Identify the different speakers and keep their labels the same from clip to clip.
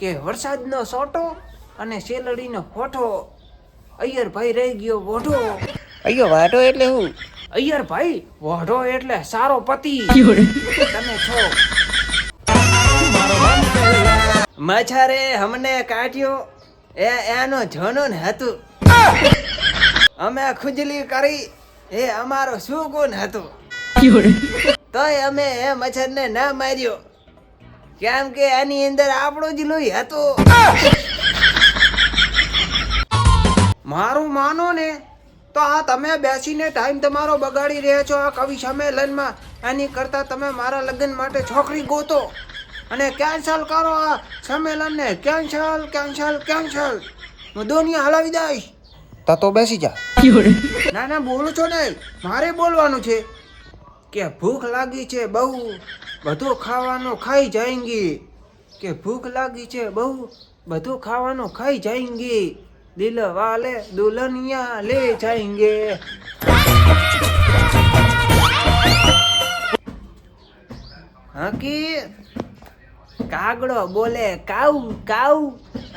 Speaker 1: કે વરસાદનો સોટો અને શેલડીનો હોઠો, અય્યર ભાઈ રહી ગયો વોઢો.
Speaker 2: અయ్યો વાટો એટલે હું?
Speaker 1: અય્યર ભાઈ વોઢો એટલે સારો પતિ. તમે છો મચ્છરે હમને કાઢ્યો એનો જનો ને હતું. અમે ખુજલી કરી એ અમારો શું ગુણ હતું. તોય અમે એ મચ્છરને ના માર્યો કેમ કે એની અંદર આપણું જ લોહી હતું. મારું માનો ને તો આ તમે બેસીને ટાઈમ તમારો બગાડી રહ્યા છો આ કવિ સંમેલનમાં. આની કરતા તમે મારા લગ્ન માટે છોકરી ગોતો અને કેન્સલ કરો આ સંમેલનને. Cancel cancel cancel. હું દુનિયા હલાવી દઈશ.
Speaker 2: તો બેસી જા.
Speaker 1: ના ના બોલું છો ને, મારે બોલવાનું છે કે ભૂખ લાગી છે બહુ, બધું ખાવાનું ખાઈ જાયંગી. કે ભૂખ લાગી છે બહુ, બધું ખાવાનું ખાઈ જાયંગી. દિલ વાલે દુલ્હનિયા ले जाएंगे. હકી કાગડો બોલે કાઉ કાઉ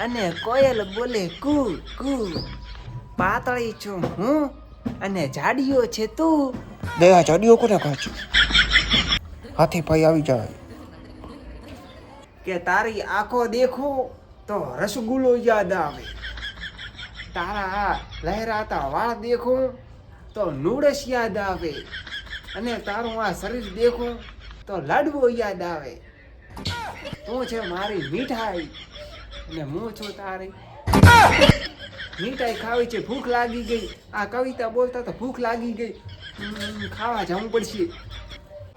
Speaker 1: અને કોયલ બોલે કુ કુ. પાતળી છું હું અને જાડીઓ છે તું.
Speaker 2: બે આ જાડીઓ કોને કહે છે? હાથી ભાઈ આવી જાય.
Speaker 1: કે તારી આંખો દેખો તો રસગુલ્લો યાદ આવે. તારા લહેરાતા વાળ દેખું તો નૂડસ યાદ આવે. અને તારું આ શરીર દેખું તો લાડવો યાદ આવે. તું છે મારી મીઠાઈ અને હું છું તારી. મીઠાઈ ખાવી છે, ભૂખ લાગી ગઈ. આ કવિતા બોલતા તો ભૂખ લાગી ગઈ. ખાવા જવું પડશે.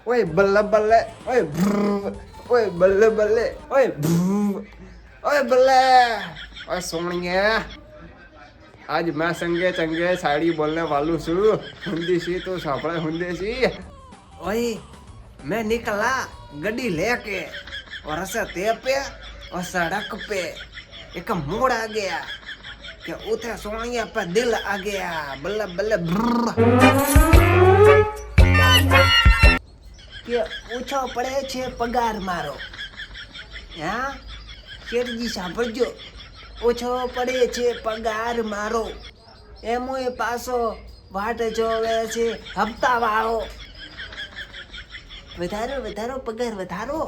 Speaker 1: ઓય બલ્લે બલ્લે, ઓય ભ્રર, ઓય બલ્લે બલ્લે, ઓય ભ્રર, ઓય બલ્લે, ઓય સોણિયા. आज मैं संगे चंगे साड़ी बोलने वालू છું. हिंदी सी तो सापड़े हिंदी सी. ओए मैं निकला गड्डी लेके और ऐसे ते पे और सड़क पे एक मोड़ आ गया कि उथे सोनिया पे दिल आ गया. बल्ले बल्ले કે ઓછો પડે છે પગાર મારો. હા શેરજી સાંભળજો, ઓછો પડે છે પગાર મારો. એમોય પાછો વાટ જોવે છે હપ્તા વાળો. વધારો વધારો પગાર વધારો.